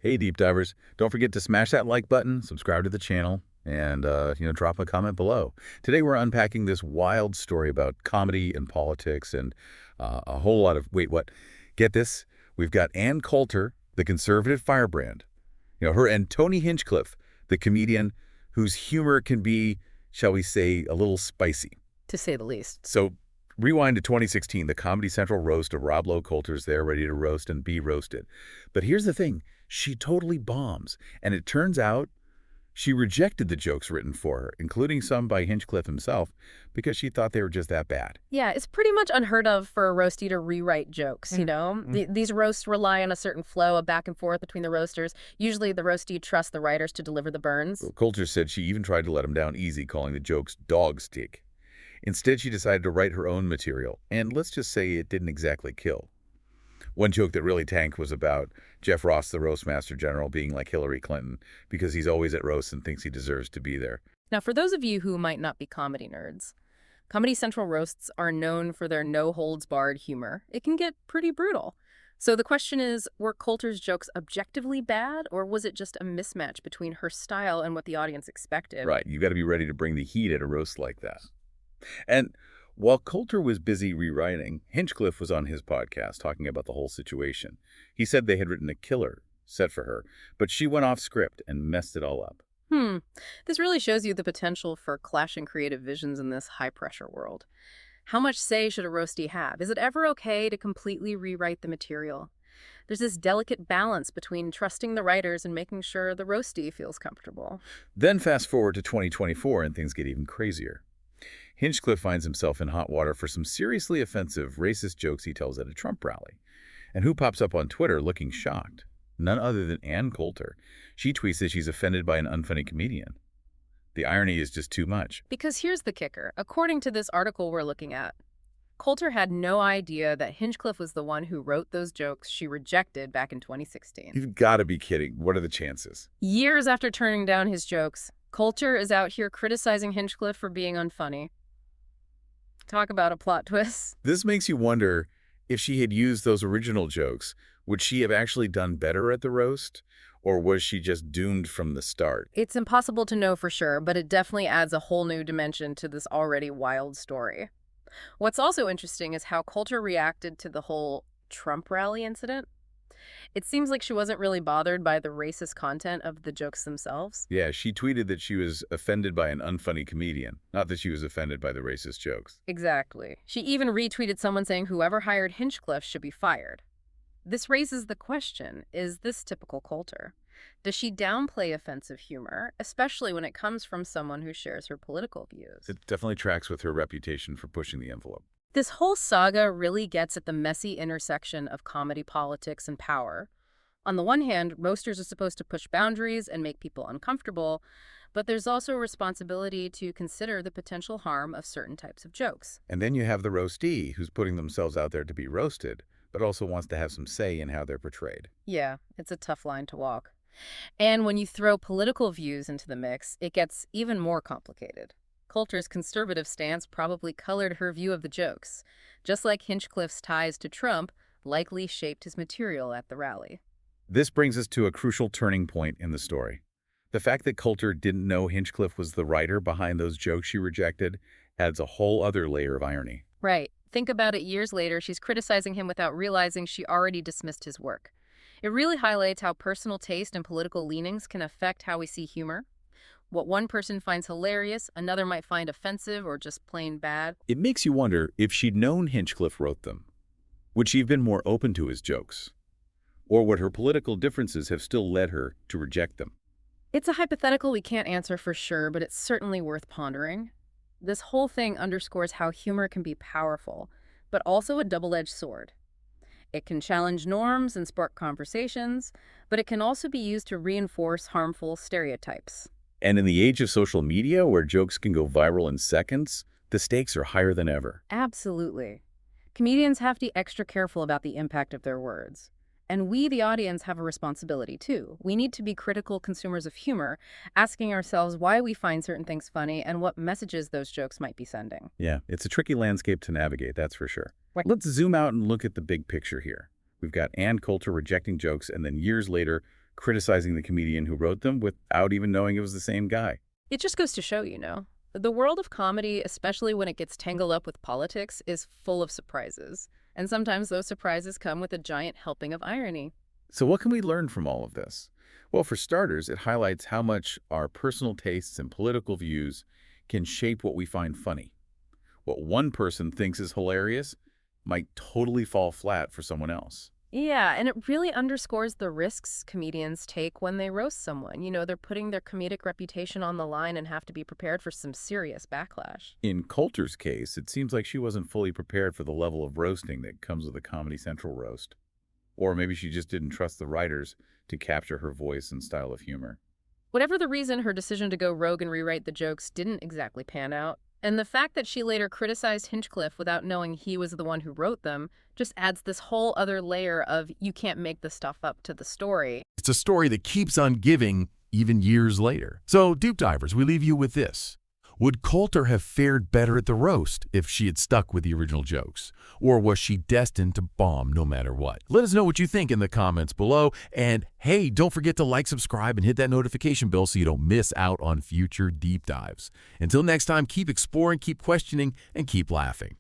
Hey, deep divers. Don't forget to smash that like button, subscribe to the channel, and, drop a comment below. Today, we're unpacking this wild story about comedy and politics and a whole lot of, wait, what? Get this? We've got Ann Coulter, the conservative firebrand. Her and Tony Hinchcliffe, the comedian whose humor can be, shall we say, a little spicy. To say the least. So rewind to 2016, the Comedy Central roast of Rob Lowe. Coulter's there ready to roast and be roasted. But here's the thing. She totally bombs. And it turns out she rejected the jokes written for her, including some by Hinchcliffe himself, because she thought they were just that bad. Yeah, it's pretty much unheard of for a roasty to rewrite jokes, you know? These roasts rely on a certain flow of back and forth between the roasters. Usually the roasty trusts the writers to deliver the burns. Well, Coulter said she even tried to let him down easy, calling the jokes dog stick. Instead, she decided to write her own material, and let's just say it didn't exactly kill. One joke that really tanked was about Jeff Ross, the Roastmaster General, being like Hillary Clinton because he's always at roasts and thinks he deserves to be there. Now, for those of you who might not be comedy nerds, Comedy Central roasts are known for their no-holds-barred humor. It can get pretty brutal. So the question is, were Coulter's jokes objectively bad, or was it just a mismatch between her style and what the audience expected? Right, you got to be ready to bring the heat at a roast like that. And while Coulter was busy rewriting, Hinchcliffe was on his podcast talking about the whole situation. He said they had written a killer set for her, but she went off script and messed it all up. This really shows you the potential for clashing creative visions in this high-pressure world. How much say should a roastie have? Is it ever okay to completely rewrite the material? There's this delicate balance between trusting the writers and making sure the roastie feels comfortable. Then fast forward to 2024 and things get even crazier. Hinchcliffe finds himself in hot water for some seriously offensive, racist jokes he tells at a Trump rally. And who pops up on Twitter looking shocked? None other than Ann Coulter. She tweets that she's offended by an unfunny comedian. The irony is just too much. Because here's the kicker. According to this article we're looking at, Coulter had no idea that Hinchcliffe was the one who wrote those jokes she rejected back in 2016. You've got to be kidding. What are the chances? Years after turning down his jokes, Coulter is out here criticizing Hinchcliffe for being unfunny. Talk about a plot twist. This makes you wonder, if she had used those original jokes, would she have actually done better at the roast? Or was she just doomed from the start? It's impossible to know for sure, but it definitely adds a whole new dimension to this already wild story. What's also interesting is how Coulter reacted to the whole Trump rally incident. It seems like she wasn't really bothered by the racist content of the jokes themselves. Yeah, she tweeted that she was offended by an unfunny comedian, not that she was offended by the racist jokes. Exactly. She even retweeted someone saying whoever hired Hinchcliffe should be fired. This raises the question, is this typical Coulter? Does she downplay offensive humor, especially when it comes from someone who shares her political views? It definitely tracks with her reputation for pushing the envelope. This whole saga really gets at the messy intersection of comedy, politics, and power. On the one hand, roasters are supposed to push boundaries and make people uncomfortable, but there's also a responsibility to consider the potential harm of certain types of jokes. And then you have the roastee, who's putting themselves out there to be roasted, but also wants to have some say in how they're portrayed. Yeah, it's a tough line to walk. And when you throw political views into the mix, it gets even more complicated. Coulter's conservative stance probably colored her view of the jokes, just like Hinchcliffe's ties to Trump likely shaped his material at the rally. This brings us to a crucial turning point in the story. The fact that Coulter didn't know Hinchcliffe was the writer behind those jokes she rejected adds a whole other layer of irony. Right. Think about it, years later, she's criticizing him without realizing she already dismissed his work. It really highlights how personal taste and political leanings can affect how we see humor. What one person finds hilarious, another might find offensive or just plain bad. It makes you wonder, if she'd known Hinchcliffe wrote them, would she have been more open to his jokes? Or would her political differences have still led her to reject them? It's a hypothetical we can't answer for sure, but it's certainly worth pondering. This whole thing underscores how humor can be powerful, but also a double-edged sword. It can challenge norms and spark conversations, but it can also be used to reinforce harmful stereotypes. And in the age of social media, where jokes can go viral in seconds, the stakes are higher than ever. Absolutely. Comedians have to be extra careful about the impact of their words. And we, the audience, have a responsibility, too. We need to be critical consumers of humor, asking ourselves why we find certain things funny and what messages those jokes might be sending. Yeah, it's a tricky landscape to navigate, that's for sure. Right. Let's zoom out and look at the big picture here. We've got Ann Coulter rejecting jokes, and then years later, criticizing the comedian who wrote them without even knowing it was the same guy. It just goes to show, the world of comedy, especially when it gets tangled up with politics, is full of surprises. And sometimes those surprises come with a giant helping of irony. So what can we learn from all of this? Well, for starters, it highlights how much our personal tastes and political views can shape what we find funny. What one person thinks is hilarious might totally fall flat for someone else. Yeah, and it really underscores the risks comedians take when they roast someone. They're putting their comedic reputation on the line and have to be prepared for some serious backlash. In Coulter's case, it seems like she wasn't fully prepared for the level of roasting that comes with a Comedy Central roast. Or maybe she just didn't trust the writers to capture her voice and style of humor. Whatever the reason, her decision to go rogue and rewrite the jokes didn't exactly pan out. And the fact that she later criticized Hinchcliffe without knowing he was the one who wrote them just adds this whole other layer of you can't make this stuff up to the story. It's a story that keeps on giving even years later. So, deep divers, we leave you with this. Would Coulter have fared better at the roast if she had stuck with the original jokes? Or was she destined to bomb no matter what? Let us know what you think in the comments below. And hey, don't forget to like, subscribe, and hit that notification bell so you don't miss out on future deep dives. Until next time, keep exploring, keep questioning, and keep laughing.